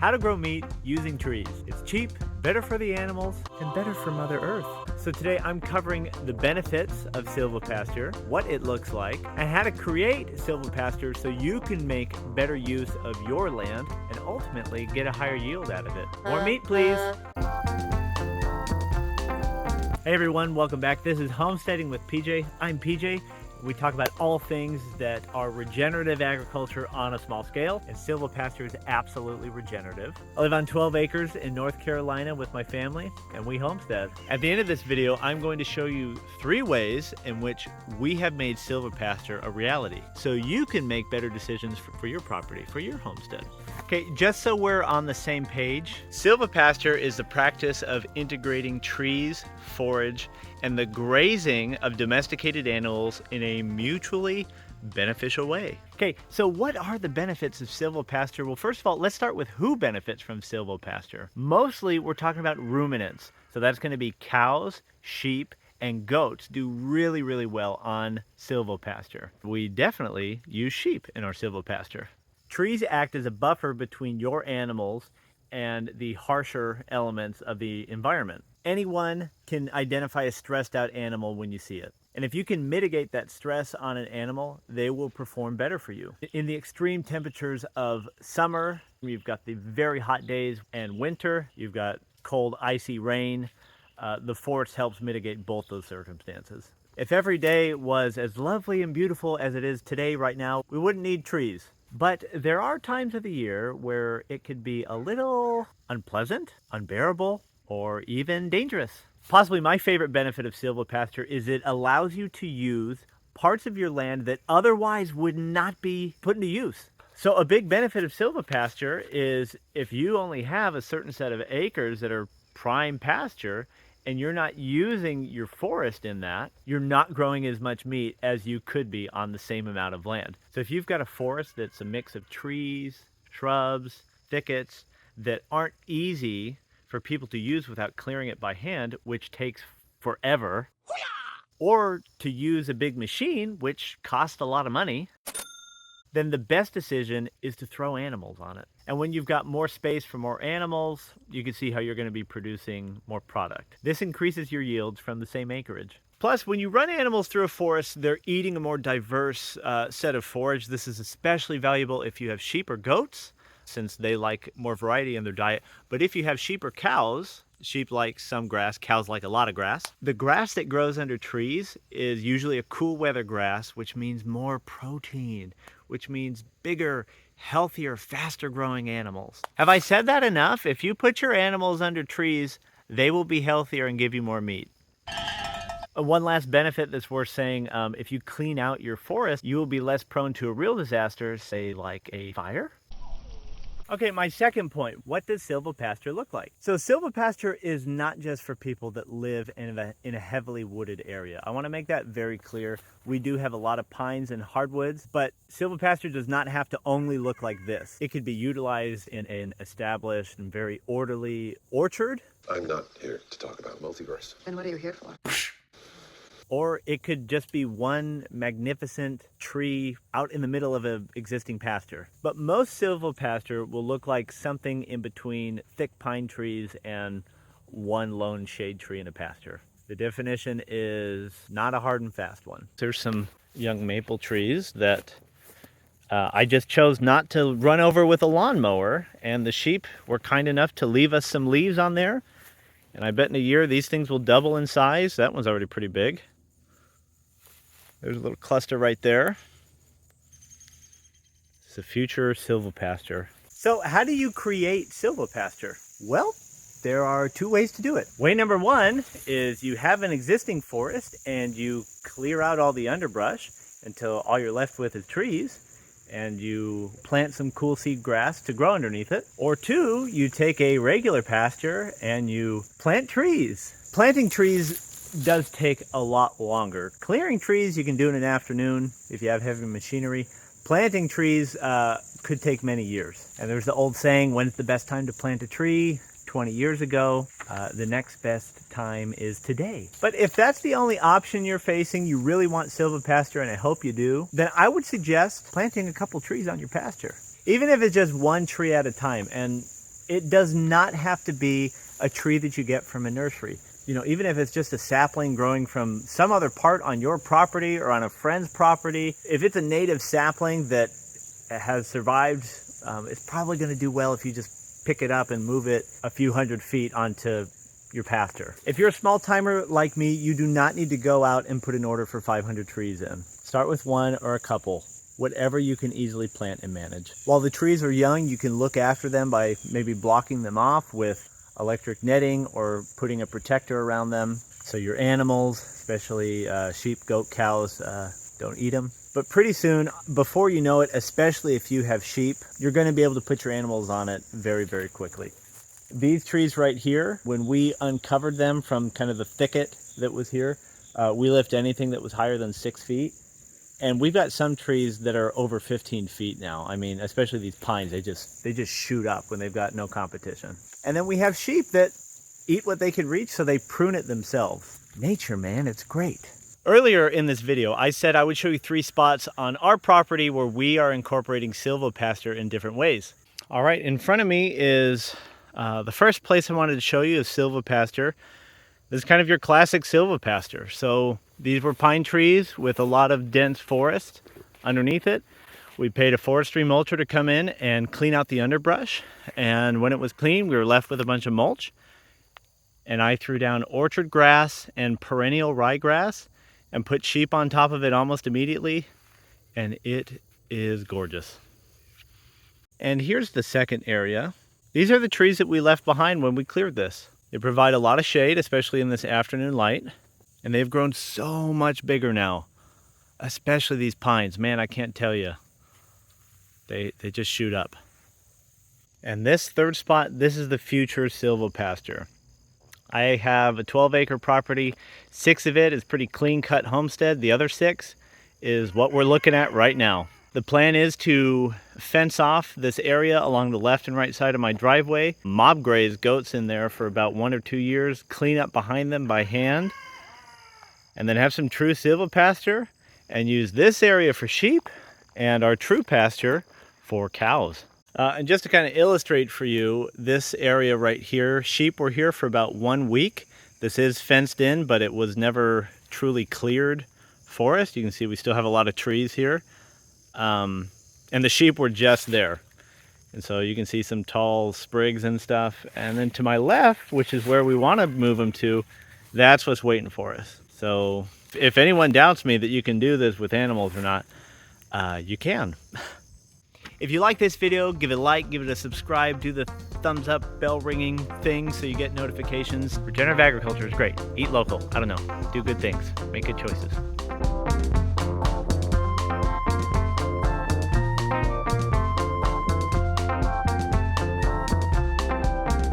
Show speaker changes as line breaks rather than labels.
How to grow meat using trees. It's cheap, better for the animals, and better for Mother Earth. So today I'm covering the benefits of silvopasture, what it looks like, and how to create silvopasture so you can make better use of your land and ultimately get a higher yield out of it. More meat, please. Hey everyone, welcome back. This is Homesteading with PJ. I'm PJ. We talk about all things that are regenerative agriculture on a small scale, and silvopasture is absolutely regenerative. I live on 12 acres in North Carolina with my family, and we homestead. At the end of this video, I'm going to show you 3 ways in which we have made silvopasture a reality, so you can make better decisions for your property, for your homestead. Okay, just so we're on the same page, silvopasture is the practice of integrating trees, forage, and the grazing of domesticated animals in a mutually beneficial way. Okay, so what are the benefits of silvopasture? Well, first of all, let's start with who benefits from silvopasture. Mostly, we're talking about ruminants. So that's going to be cows, sheep, and goats do really, really well on silvopasture. We definitely use sheep in our silvopasture. Trees act as a buffer between your animals and the harsher elements of the environment. Anyone can identify a stressed out animal when you see it. And if you can mitigate that stress on an animal, they will perform better for you. In the extreme temperatures of summer, you've got the very hot days, and winter, you've got cold, icy rain. The forest helps mitigate both those circumstances. If every day was as lovely and beautiful as it is today right now, we wouldn't need trees. But there are times of the year where it could be a little unpleasant, unbearable, or even dangerous. Possibly my favorite benefit of silvopasture is it allows you to use parts of your land that otherwise would not be put into use. So a big benefit of silvopasture is if you only have a certain set of acres that are prime pasture, and you're not using your forest in that, you're not growing as much meat as you could be on the same amount of land. So if you've got a forest that's a mix of trees, shrubs, thickets that aren't easy for people to use without clearing it by hand, which takes forever, or to use a big machine, which costs a lot of money, then the best decision is to throw animals on it. And when you've got more space for more animals, you can see how you're going to be producing more product. This increases your yields from the same acreage. Plus, when you run animals through a forest, they're eating a more diverse set of forage. This is especially valuable if you have sheep or goats, since they like more variety in their diet. But if you have sheep or cows, sheep like some grass, cows like a lot of grass. The grass that grows under trees is usually a cool weather grass, which means more protein, which means bigger, healthier, faster growing animals. Have I said that enough? If you put your animals under trees, they will be healthier and give you more meat. One last benefit that's worth saying, if you clean out your forest, you will be less prone to a real disaster, say like a fire. Okay, my second point, what does silvopasture look like? So silvopasture is not just for people that live in a heavily wooded area. I want to make that very clear. We do have a lot of pines and hardwoods, but silvopasture does not have to only look like this. It could be utilized in an established and very orderly orchard.
I'm not here to talk about multiverse.
Then what are you here for?
Or it could just be one magnificent tree out in the middle of an existing pasture. But most silvopasture will look like something in between thick pine trees and one lone shade tree in a pasture. The definition is not a hard and fast one. There's some young maple trees that I just chose not to run over with a lawnmower, and the sheep were kind enough to leave us some leaves on there. And I bet in a year these things will double in size. That one's already pretty big. There's a little cluster right there. It's the future silvopasture. So how do you create silvopasture? Well, there are 2 ways to do it. Way number 1 is you have an existing forest and you clear out all the underbrush until all you're left with is trees, and you plant some cool seed grass to grow underneath it. Or 2, you take a regular pasture and you plant trees. Planting trees does take a lot longer. Clearing trees you can do in an afternoon if you have heavy machinery. Planting trees could take many years. And there's the old saying, when's the best time to plant a tree? 20 years ago. The next best time is today. But if that's the only option you're facing, you really want silvopasture, and I hope you do, then I would suggest planting a couple trees on your pasture. Even if it's just one tree at a time. And It does not have to be a tree that you get from a nursery. You know, even if it's just a sapling growing from some other part on your property or on a friend's property, if it's a native sapling that has survived, it's probably going to do well if you just pick it up and move it a few hundred feet onto your pasture. If you're a small timer like me, you do not need to go out and put an order for 500 trees in. Start with one or a couple, whatever you can easily plant and manage. While the trees are young, you can look after them by maybe blocking them off with electric netting or putting a protector around them so your animals, especially sheep, goat, cows, don't eat them. But pretty soon, before you know it, especially if you have sheep, you're going to be able to put your animals on it very, very quickly. These trees right here, when we uncovered them from kind of the thicket that was here, we lift anything that was higher than 6 feet. And we've got some trees that are over 15 feet now. I mean, especially these pines, they just shoot up when they've got no competition. And then we have sheep that eat what they can reach, so they prune it themselves. Nature, man, it's great. Earlier in this video, I said I would show you 3 spots on our property where we are incorporating silvopasture in different ways. All right, in front of me is the first place I wanted to show you is silvopasture. This is kind of your classic silvopasture. So these were pine trees with a lot of dense forest underneath it. We paid a forestry mulcher to come in and clean out the underbrush. And when it was clean, we were left with a bunch of mulch. And I threw down orchard grass and perennial ryegrass and put sheep on top of it almost immediately. And it is gorgeous. And here's the second area. These are the trees that we left behind when we cleared this. They provide a lot of shade, especially in this afternoon light. And they've grown so much bigger now, especially these pines. Man, I can't tell you. They just shoot up. And this third spot, this is the future silvopasture. I have a 12-acre property. 6 of it is pretty clean-cut homestead. The other 6 is what we're looking at right now. The plan is to fence off this area along the left and right side of my driveway, mob graze goats in there for about 1 or 2 years, clean up behind them by hand, and then have some true silvopasture and use this area for sheep and our true pasture for cows. And just to kind of illustrate for you this area right here, sheep were here for about 1 week. This is fenced in, but it was never truly cleared forest. You can see we still have a lot of trees here. And the sheep were just there. And so you can see some tall sprigs and stuff. And then to my left, which is where we want to move them to, that's what's waiting for us. So if anyone doubts me that you can do this with animals or not, you can. If you like this video, give it a like, give it a subscribe, do the thumbs up, bell ringing thing so you get notifications. Regenerative agriculture is great. Eat local. I don't know. Do good things. Make good choices.